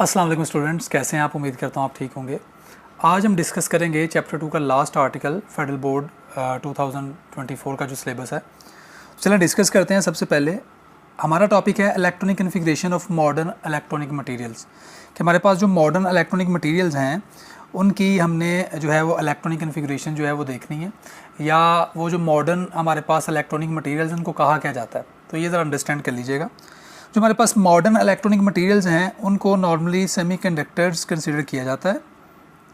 अस्सलाम वालेकुम स्टूडेंट्स, कैसे हैं आप? उम्मीद करता हूँ आप ठीक होंगे। आज हम डिस्कस करेंगे चैप्टर 2 का लास्ट आर्टिकल फेडरल बोर्ड 2024 का जो सिलेबस है। चलें डिस्कस करते हैं। सबसे पहले हमारा टॉपिक है electronic configuration of modern electronic materials, कि हमारे पास जो मॉडर्न इलेक्ट्रॉनिक मटेरियल्स हैं उनकी हमने जो है वो इलेक्ट्रॉनिक कन्फिग्रेशन जो है वो देखनी है, या वो जो मॉडर्न हमारे पास इलेक्ट्रॉनिक मटेरियल्स उनको कहा क्या जाता है। तो ये ज़रा अंडरस्टैंड कर लीजिएगा। जो हमारे पास मॉडर्न इलेक्ट्रॉनिक मटेरियल्स हैं उनको नॉर्मली सेमीकंडक्टर्स कंसीडर किया जाता है,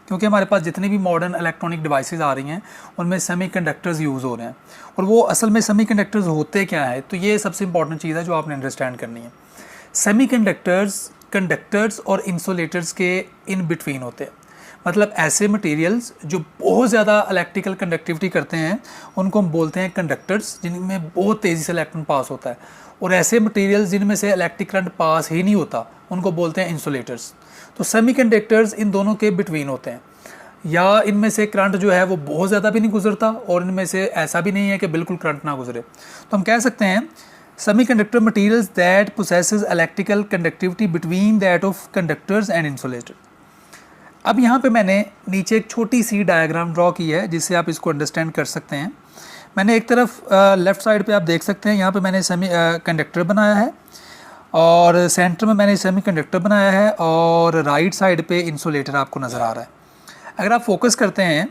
क्योंकि हमारे पास जितनी भी मॉडर्न इलेक्ट्रॉनिक डिवाइसेस आ रही हैं उनमें सेमीकंडक्टर्स यूज़ हो रहे हैं। और वो असल में सेमीकंडक्टर्स होते क्या है, तो ये सबसे इंपॉर्टेंट चीज़ है जो आपने अंडरस्टैंड करनी है। सेमीकंडक्टर्स कंडक्टर्स और इंसुलेटर्स के इन बिटवीन होते हैं, मतलब ऐसे मटेरियल्स जो बहुत ज़्यादा इलेक्ट्रिकल कंडक्टिविटी करते हैं उनको हम बोलते हैं कंडक्टर्स, जिनमें बहुत तेज़ी से इलेक्ट्रॉन पास होता है। और ऐसे मटेरियल्स जिनमें से इलेक्ट्रिक करंट पास ही नहीं होता उनको बोलते हैं इंसुलेटर्स। तो सेमीकंडक्टर्स इन दोनों के बिटवीन होते हैं, या इनमें से करंट जो है वो बहुत ज़्यादा भी नहीं गुजरता और इनमें से ऐसा भी नहीं है कि बिल्कुल करंट ना गुजरे। तो हम कह सकते हैं semiconductor materials that possesses electrical conductivity between that of conductors and insulator. अब यहाँ पे मैंने नीचे एक छोटी सी डायग्राम ड्रॉ की है जिससे आप इसको अंडरस्टैंड कर सकते हैं। मैंने एक तरफ लेफ़्ट साइड पे आप देख सकते हैं, यहाँ पे मैंने सेमी कंडक्टर बनाया है और सेंटर में मैंने सेमी कंडक्टर बनाया है और राइट साइड पे इंसुलेटर आपको नज़र आ रहा है। अगर आप फोकस करते हैं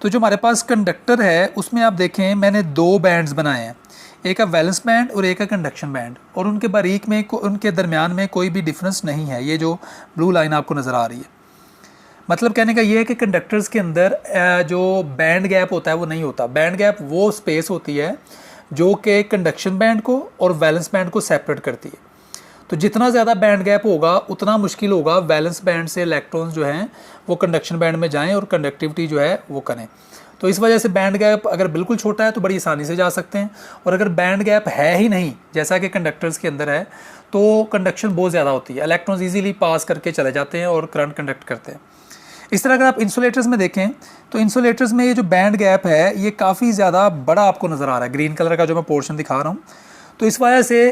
तो जो हमारे पास कंडक्टर है उसमें आप देखें मैंने दो बैंड्स बनाए हैं, एक है वैलेंस बैंड और एक है कंडक्शन बैंड, और उनके बारीक में उनके दरमियान में कोई भी डिफरेंस नहीं है। ये जो ब्लू लाइन आपको नज़र आ रही है, मतलब कहने का ये है कि कंडक्टर्स के अंदर जो बैंड गैप होता है वो नहीं होता। बैंड गैप वो स्पेस होती है जो कि कंडक्शन बैंड को और वैलेंस बैंड को सेपरेट करती है। तो जितना ज़्यादा बैंड गैप होगा उतना मुश्किल होगा वैलेंस बैंड से इलेक्ट्रॉन्स जो हैं वो कंडक्शन बैंड में जाएं और कंडक्टिविटी जो है वो करें। तो इस वजह से बैंड गैप अगर बिल्कुल छोटा है तो बड़ी आसानी से जा सकते हैं, और अगर बैंड गैप है ही नहीं जैसा कि कंडक्टर्स के अंदर है तो कंडक्शन बहुत ज़्यादा होती है, इलेक्ट्रॉन्स ईजीली पास करके चले जाते हैं और करंट कंडक्ट करते हैं। इस तरह अगर आप इंसुलेटर्स में देखें तो इंसुलेटर्स में ये जो बैंड गैप है ये काफ़ी ज़्यादा बड़ा आपको नज़र आ रहा है, ग्रीन कलर का जो मैं पोर्शन दिखा रहा हूँ। तो इस वजह से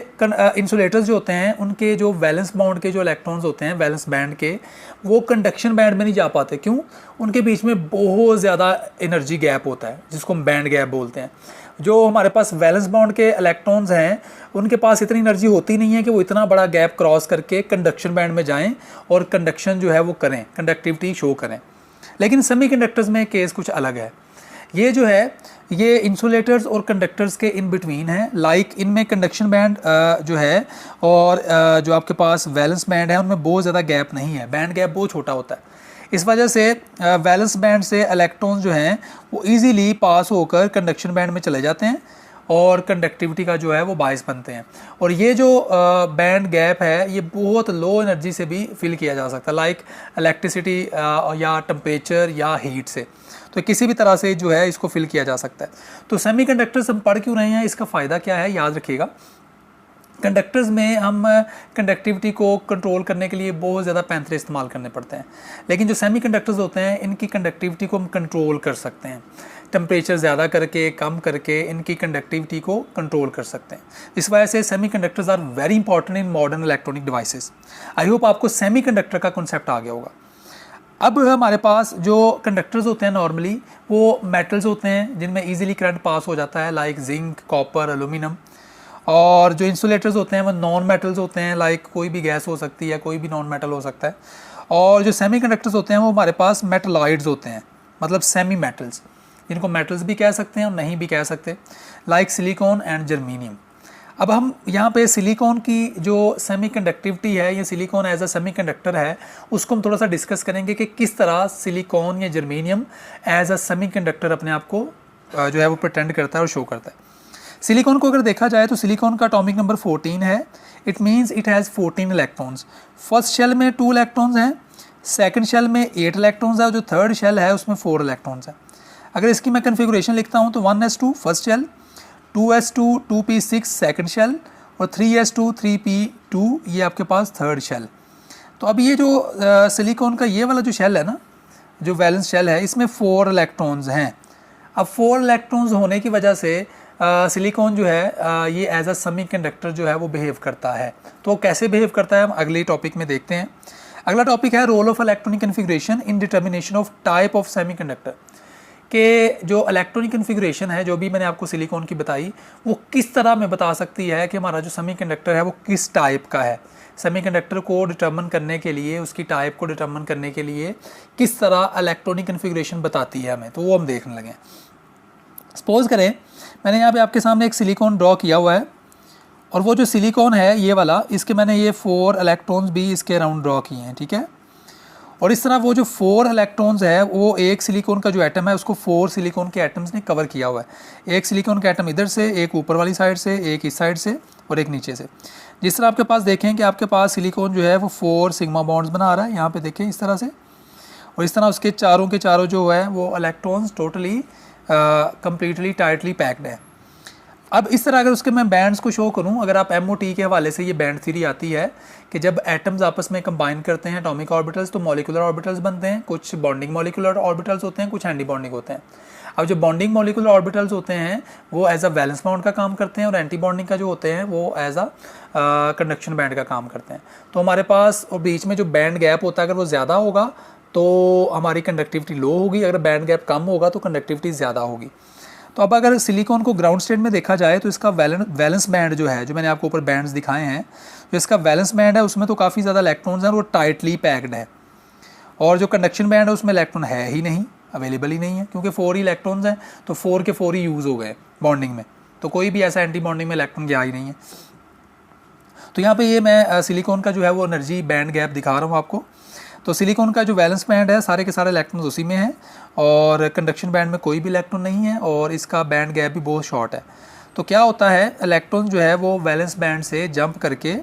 इंसुलेटर्स जो होते हैं उनके जो वैलेंस बाउंड के जो इलेक्ट्रॉन्स होते हैं वैलेंस बैंड के, वो कंडक्शन बैंड में नहीं जा पाते। क्यों? उनके बीच में बहुत ज़्यादा एनर्जी गैप होता है जिसको हम बैंड गैप बोलते हैं। जो हमारे पास वैलेंस बाउंड के इलेक्ट्रॉन्स हैं उनके पास इतनी एनर्जी होती नहीं है कि वो इतना बड़ा गैप क्रॉस करके कंडक्शन बैंड में जाएं और कंडक्शन जो है वो करें, कंडक्टिविटी शो करें। लेकिन सेमीकंडक्टर्स में केस कुछ अलग है। ये जो है ये इंसुलेटर्स और कंडक्टर्स के इन बिटवीन है। लाइक इनमें कंडक्शन बैंड जो है और जो आपके पास वैलेंस बैंड है उनमें बहुत ज़्यादा गैप नहीं है, बैंड गैप बहुत छोटा होता है। इस वजह से वैलेंस बैंड से इलेक्ट्रॉन्स जो हैं वो इजीली पास होकर कंडक्शन बैंड में चले जाते हैं और कंडक्टिविटी का जो है वो बायस बनते हैं। और ये जो बैंड गैप है ये बहुत लो एनर्जी से भी फिल किया जा सकता है, लाइक इलेक्ट्रिसिटी या टेम्परेचर या हीट से। तो किसी भी तरह से जो है इसको फिल किया जा सकता है। तो सेमीकंडक्टर्स हम पढ़ क्यों रहे हैं, इसका फ़ायदा क्या है, याद रखिएगा। कंडक्टर्स में हम कंडक्टिविटी को कंट्रोल करने के लिए बहुत ज़्यादा पैंतरे इस्तेमाल करने पड़ते हैं, लेकिन जो सेमीकंडक्टर्स होते हैं इनकी कंडक्टिविटी को हम कंट्रोल कर सकते हैं। टेम्परेचर ज़्यादा करके कम करके इनकी कंडक्टिविटी को कंट्रोल कर सकते हैं। इस वजह से semiconductors are very important in modern electronic devices. I hope आपको सेमीकंडक्टर का कॉन्सेप्ट आ गया होगा। अब हमारे पास जो कंडक्टर्स होते हैं नॉर्मली वो मेटल्स होते हैं जिनमें ईजिली करंट पास हो जाता है, लाइक जिंक, कॉपर, एल्यूमिनियम। और जो इंसुलेटर्स होते हैं वो नॉन मेटल्स होते हैं, लाइक कोई भी गैस हो सकती है, कोई भी नॉन मेटल हो सकता है। और जो सेमीकंडक्टर्स होते हैं वो हमारे पास मेटलॉइड्स होते हैं, मतलब सेमी मेटल्स, जिनको मेटल्स भी कह सकते हैं और नहीं भी कह सकते, लाइक सिलिकॉन एंड जर्मीनियम। अब हम यहाँ पे सिलिकॉन की जो सेमीकंडक्टिविटी है, ये सिलिकॉन एज अ सेमीकंडक्टर है, उसको हम थोड़ा सा डिस्कस करेंगे कि किस तरह सिलिकॉन या जर्मीनियम एज अ सेमीकंडक्टर अपने आप को जो है वो प्रिटेंड करता है और शो करता है। सिलिकॉन को अगर देखा जाए तो सिलिकॉन का एटॉमिक नंबर 14 है। It means it has 14 electrons. First shell में 2 इलेक्ट्रॉन्स हैं, सेकंड शेल में 8 इलेक्ट्रॉन्स है और जो थर्ड शेल है उसमें 4 इलेक्ट्रॉन्स हैं। अगर इसकी मैं कन्फिगुरेशन लिखता हूँ तो 1s2 first shell, 2s2 2p6 second shell और 3s2 3p2 ये आपके पास थर्ड शेल। तो अब ये जो सिलिकॉन का ये वाला जो शेल है ना, जो वैलेंस शेल है, इसमें 4 इलेक्ट्रॉन्स हैं। अब 4 इलेक्ट्रॉन्स होने की वजह से सिलिकॉन जो है ये एज अ सेमीकंडक्टर जो है वो बिहेव करता है। तो कैसे बिहेव करता है हम अगले टॉपिक में देखते हैं। अगला टॉपिक है role of electronic configuration in determination of type of semiconductor, कि जो इलेक्ट्रॉनिक कन्फिग्रेशन है, जो भी मैंने आपको सिलिकॉन की बताई, वो किस तरह में बता सकती है कि हमारा जो सेमीकंडक्टर है वो किस टाइप का है। सेमीकंडक्टर को डिटर्मिन करने के लिए, उसकी टाइप को डिटर्मिन करने के लिए किस तरह इलेक्ट्रॉनिक कन्फिग्रेशन बताती है हमें, तो वो हम देखने लगे। सपोज़ करें मैंने यहाँ पे आपके सामने एक सिलिकॉन ड्रॉ किया हुआ है, और वो जो सिलिकॉन है ये वाला, इसके मैंने ये 4 इलेक्ट्रॉन्स भी इसके अराउंड ड्रॉ किए हैं, ठीक है। और इस तरह वो जो 4 इलेक्ट्रॉन्स है, वो एक सिलिकॉन का जो एटम है उसको 4 सिलिकॉन के एटम्स ने कवर किया हुआ है। एक सिलिकॉन का एटम इधर से, एक ऊपर वाली साइड से, एक इस साइड से और एक नीचे से। जिस तरह आपके पास देखें कि आपके पास सिलिकॉन जो है वो 4 सिग्मा बॉन्ड्स बना रहा है, यहाँ पे देखें इस तरह से, और इस तरह उसके चारों के चारों जो है वो electrons totally completely tightly packed है। अब इस तरह अगर उसके मैं बैंड्स को शो करूं, अगर आप MOT के हवाले से ये बैंड थ्योरी आती है कि जब एटम्स आपस में कंबाइन करते हैं एटॉमिक ऑर्बिटल्स तो मॉलिक्यूलर ऑर्बिटल्स बनते हैं। कुछ बॉन्डिंग मॉलिक्यूलर ऑर्बिटल्स होते हैं, कुछ एंटी बॉन्डिंग होते हैं। अब जो बॉन्डिंग मॉलिक्यूलर ऑर्बिटल्स होते हैं वो एज अ वैलेंस बॉन्ड का काम करते हैं, और एंटी बॉन्डिंग का जो होते हैं वो एज अ कंडक्शन बैंड का काम करते हैं। तो हमारे पास और बीच में जो बैंड गैप होता है, अगर वो ज़्यादा होगा तो हमारी कंडक्टिविटी लो होगी, अगर बैंड गैप कम होगा तो कंडक्टिविटी ज़्यादा होगी। तो अब अगर सिलिकॉन को ग्राउंड स्टेट में देखा जाए तो इसका वैलेंस बैंड जो है, जो मैंने आपको ऊपर बैंड्स दिखाए हैं, जो इसका वैलेंस बैंड है उसमें तो काफ़ी ज़्यादा इलेक्ट्रॉन्स हैं और वो टाइटली पैक्ड है। और जो कंडक्शन बैंड है उसमें इलेक्ट्रॉन है ही नहीं, अवेलेबल ही नहीं है, क्योंकि 4 ही इलेक्ट्रॉन्स हैं तो 4 के 4 ही यूज़ हो गए बॉन्डिंग में, तो कोई भी ऐसा एंटी बॉन्डिंग में इलेक्ट्रॉन गया ही नहीं है। तो यहाँ पे ये मैं सिलिकॉन का जो है वो एनर्जी बैंड गैप दिखा रहा हूँ आपको। तो सिलिकॉन का जो वैलेंस बैंड है सारे के सारे इलेक्ट्रॉन्स उसी में हैं, और कंडक्शन बैंड में कोई भी इलेक्ट्रॉन नहीं है, और इसका बैंड गैप भी बहुत शॉर्ट है। तो क्या होता है, इलेक्ट्रॉन जो है वो वैलेंस बैंड से जंप करके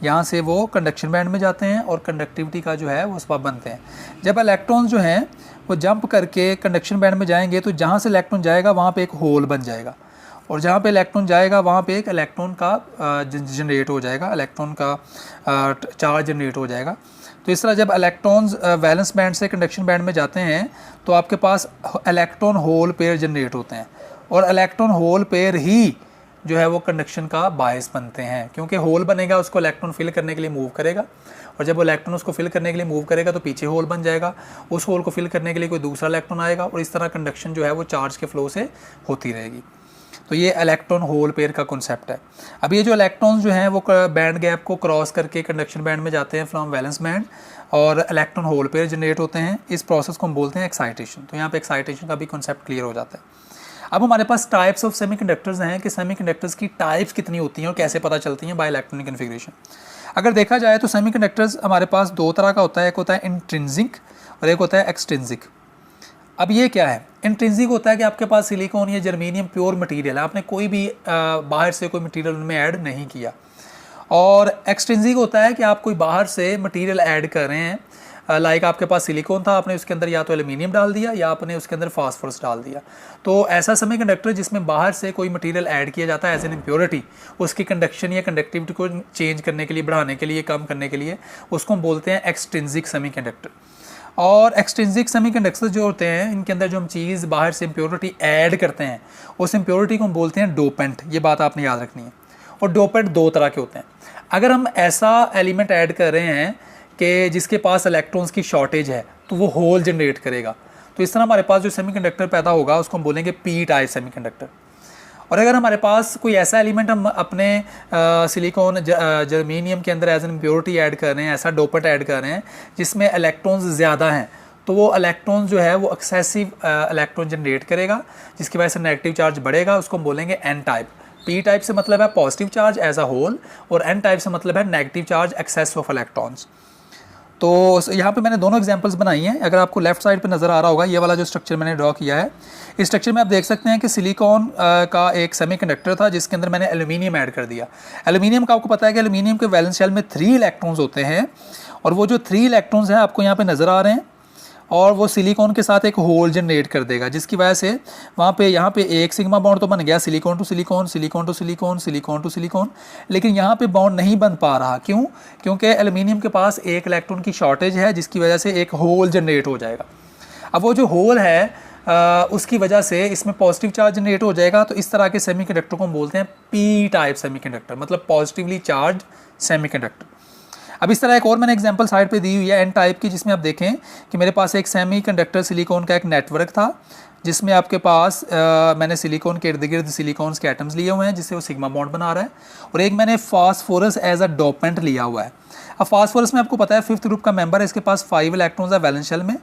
यहाँ से वो कंडक्शन बैंड में जाते हैं और कंडक्टिविटी का जो है वो सबब बनते हैं। जब इलेक्ट्रॉन्स जो हैं वो जंप करके कंडक्शन बैंड में जाएंगे तो जहाँ से इलेक्ट्रॉन जाएगा वहाँ पे एक होल बन जाएगा, और जहाँ पे इलेक्ट्रॉन जाएगा वहाँ पे एक इलेक्ट्रॉन का जनरेट हो जाएगा, इलेक्ट्रॉन का चार्ज जनरेट हो जाएगा। तो इस तरह जब इलेक्ट्रॉन्स वैलेंस बैंड से कंडक्शन बैंड में जाते हैं तो आपके पास इलेक्ट्रॉन होल पेयर जनरेट होते हैं, और इलेक्ट्रॉन होल पेयर ही जो है वो कंडक्शन का बायस बनते हैं, क्योंकि होल बनेगा उसको इलेक्ट्रॉन फिल करने के लिए मूव करेगा, और जब वो इलेक्ट्रॉन उसको फिल करने के लिए मूव करेगा तो पीछे होल बन जाएगा, उस होल को फिल करने के लिए कोई दूसरा इलेक्ट्रॉन आएगा, और इस तरह कंडक्शन जो है वो चार्ज के फ्लो से होती रहेगी। तो ये इलेक्ट्रॉन होल पेयर का कॉन्सेप्ट है। अब ये जो इलेक्ट्रॉन्स जो हैं वो बैंड गैप को क्रॉस करके कंडक्शन बैंड में जाते हैं फ्रॉम वैलेंस बैंड, और इलेक्ट्रॉन होल पेयर जनरेट होते हैं। इस प्रोसेस को हम बोलते हैं एक्साइटेशन। तो यहाँ पे एक्साइटेशन का भी कॉन्सेप्ट क्लियर हो जाता है। अब हमारे पास टाइप्स ऑफ सेमीकंडक्टर्स हैं कि सेमीकंडक्टर्स की टाइप्स कितनी होती हैं और कैसे पता चलती हैं बाय इलेक्ट्रॉनिक कन्फिग्रेशन। अगर देखा जाए तो सेमीकंडक्टर्स हमारे पास 2 तरह का होता है, एक होता है इंट्रिंसिक और एक होता है एक्सट्रिंसिक। अब ये क्या है? इंट्रिंसिक होता है कि आपके पास सिलिकॉन या जर्मेनियम प्योर मटेरियल है, आपने कोई भी बाहर से कोई मटेरियल उनमें ऐड नहीं किया। और एक्सट्रिंसिक होता है कि आप कोई बाहर से मटेरियल ऐड कर रहे हैं, लाइक आपके पास सिलिकॉन था, आपने उसके अंदर या तो एल्यूमिनियम डाल दिया या आपने उसके अंदर फास्फोरस डाल दिया। तो ऐसा सेमीकंडक्टर जिसमें बाहर से कोई मटेरियल ऐड किया जाता है एज एन इम्प्योरिटी, उसकी कंडक्शन या कंडक्टिविटी को चेंज करने के लिए, बढ़ाने के लिए, कम करने के लिए, उसको हम बोलते हैं एक्सट्रिंसिक सेमीकंडक्टर। और एक्सट्रिंसिक सेमीकंडक्टर्स जो होते हैं इनके अंदर जो हम चीज़ बाहर से इम्प्योरिटी ऐड करते हैं उस इम्प्योरिटी को हम बोलते हैं डोपेंट। ये बात आपने याद रखनी है। और डोपेंट 2 तरह के होते हैं। अगर हम ऐसा एलिमेंट ऐड कर रहे हैं कि जिसके पास इलेक्ट्रॉन्स की शॉर्टेज है तो वो होल जनरेट करेगा, तो इस तरह हमारे पास जो सेमीकंडक्टर पैदा होगा उसको हम बोलेंगे पी टाइप सेमीकंडक्टर। और अगर हमारे पास कोई ऐसा एलिमेंट हम अपने सिलिकॉन जर्मेनियम के अंदर एज एन इम्प्योरिटी ऐड कर रहे हैं, ऐसा डोपेंट ऐड कर रहे हैं जिसमें इलेक्ट्रॉन्स ज़्यादा हैं, तो वो इलेक्ट्रॉन्स जो है वो एक्सेसिव इलेक्ट्रॉन जनरेट करेगा, जिसकी वजह से नेगेटिव चार्ज बढ़ेगा, उसको हम बोलेंगे एन टाइप। पी टाइप से मतलब है positive charge as a hole, और एन टाइप से मतलब है negative charge excess of electrons. तो यहाँ पे मैंने दोनों एग्जांपल्स बनाई हैं। अगर आपको लेफ्ट साइड पे नज़र आ रहा होगा, ये वाला जो स्ट्रक्चर मैंने ड्रॉ किया है, इस स्ट्रक्चर में आप देख सकते हैं कि सिलिकॉन का एक सेमीकंडक्टर था जिसके अंदर मैंने एल्यूमिनियम ऐड कर दिया। एल्यूमिनियम का आपको पता है कि एल्यूमिनियम के वैलेंस शेल में 3 इलेक्ट्रॉन्स होते हैं, और वो जो 3 इलेक्ट्रॉन्स हैं आपको यहाँ पे नज़र आ रहे हैं, और वो सिलिकॉन के साथ एक होल जनरेट कर देगा, जिसकी वजह से वहाँ पे यहाँ पे एक सिग्मा बॉन्ड तो बन गया, silicon to silicon, silicon to silicon, silicon to silicon, लेकिन यहाँ पे बॉन्ड नहीं बन पा रहा। क्यों? क्योंकि एल्यूमिनियम के पास एक इलेक्ट्रॉन की शॉर्टेज है, जिसकी वजह से एक होल जनरेट हो जाएगा। अब वो जो होल है उसकी वजह से इसमें पॉजिटिव चार्ज जनरेट हो जाएगा। तो इस तरह के सेमीकंडक्टर को हम बोलते हैं पी टाइप सेमीकंडक्टर, मतलब पॉजिटिवली चार्ज सेमीकंडक्टर। अब इस तरह एक और मैंने एग्जांपल साइड पे दी हुई है एन टाइप की, जिसमें आप देखें कि मेरे पास एक सेमीकंडक्टर सिलिकॉन का एक नेटवर्क था, जिसमें आपके पास मैंने सिलिकॉन के इर्द गिर्द सिलिकॉन्स के एटम्स लिए हुए हैं जिससे वो सिग्मा बॉन्ड बना रहा है, और एक मैंने फास्फोरस एज अ डोपेंट लिया हुआ है। अब फास्फोरस में आपको पता है 5th ग्रुप का मेंबर है, इसके पास 5 इलेक्ट्रॉन्स है वैलेंस शेल में,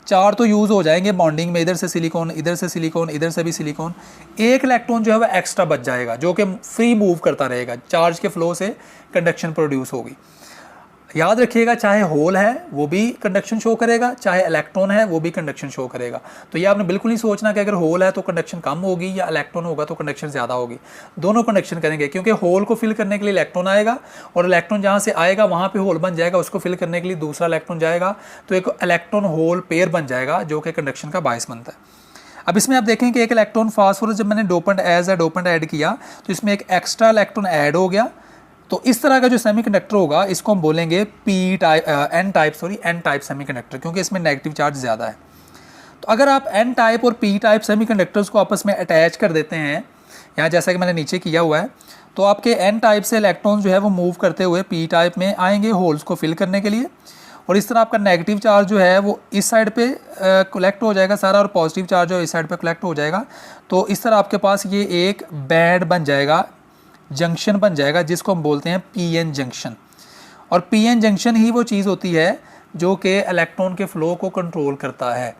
4 तो यूज़ हो जाएंगे बॉन्डिंग में, इधर से सिलिकॉन, इधर से सिलिकॉन, इधर से भी सिलिकॉन, एक इलेक्ट्रॉन जो है वह एक्स्ट्रा बच जाएगा जो कि फ्री मूव करता रहेगा, चार्ज के फ्लो से कंडक्शन प्रोड्यूस होगी। याद रखिएगा, चाहे होल है वो भी कंडक्शन शो करेगा, चाहे इलेक्ट्रॉन है वो भी कंडक्शन शो करेगा। तो ये आपने बिल्कुल नहीं सोचना कि अगर होल है तो कंडक्शन कम होगी या इलेक्ट्रॉन होगा तो कंडक्शन ज़्यादा होगी, दोनों कंडक्शन करेंगे, क्योंकि होल को फिल करने के लिए इलेक्ट्रॉन आएगा और इलेक्ट्रॉन जहाँ से आएगा वहाँ पे होल बन जाएगा, उसको फिल करने के लिए दूसरा इलेक्ट्रॉन जाएगा, तो एक इलेक्ट्रॉन होल पेयर बन जाएगा जो कि कंडक्शन का बायस बनता है। अब इसमें आप देखें कि एक इलेक्ट्रॉन फास्फोरस जब मैंने dopant as a dopant add किया तो इसमें एक एक्स्ट्रा इलेक्ट्रॉन ऐड हो गया। तो इस तरह का जो सेमीकंडक्टर होगा इसको हम बोलेंगे एन टाइप सेमीकंडक्टर, क्योंकि इसमें नेगेटिव चार्ज ज़्यादा है। तो अगर आप एन टाइप और पी टाइप सेमीकंडक्टर्स को आपस में अटैच कर देते हैं, यहाँ जैसा कि मैंने नीचे किया हुआ है, तो आपके एन टाइप से इलेक्ट्रॉन जो है वो मूव करते हुए पी टाइप में आएंगे होल्स को फिल करने के लिए, और इस तरह आपका नेगेटिव चार्ज जो है वो इस साइड पे कलेक्ट हो जाएगा सारा, और पॉजिटिव चार्ज जो इस साइड पे कलेक्ट हो जाएगा। तो इस तरह आपके पास ये एक बैंड बन जाएगा, जंक्शन बन जाएगा, जिसको हम बोलते हैं पीएन जंक्शन। और पीएन जंक्शन ही वो चीज़ होती है जो कि इलेक्ट्रॉन के फ़्लो को कंट्रोल करता है,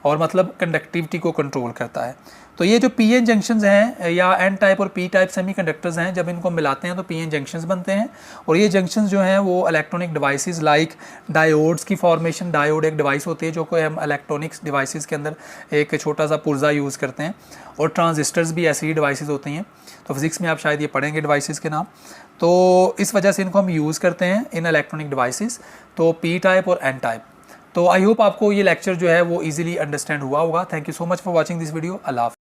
और मतलब कंडक्टिविटी को कंट्रोल करता है। तो ये जो पीएन जंक्शंस हैं या एन टाइप और पी टाइप सेमीकंडक्टर्स हैं, जब इनको मिलाते हैं तो पीएन जंक्शंस बनते हैं, और ये जंक्शंस जो हैं वो इलेक्ट्रॉनिक डिवाइसेस लाइक डायोड्स की फॉर्मेशन, डायोड एक डिवाइस होती है जो कि हम इलेक्ट्रॉनिक्स डिवाइसेस के अंदर एक छोटा सा पुर्जा यूज़ करते हैं, और ट्रांजिस्टर्स भी ऐसी ही डिवाइसेस होती हैं। तो फिज़िक्स में आप शायद ये पढ़ेंगे डिवाइसेस के नाम, तो इस वजह से इनको हम यूज़ करते हैं इन इलेक्ट्रॉनिक डिवाइसेस, तो पी टाइप और एन टाइप। तो आई होप आपको ये लेक्चर जो है वो इजीली अंडरस्टैंड हुआ होगा। Thank you so much for watching this video. अल्लाह हाफ़िज़।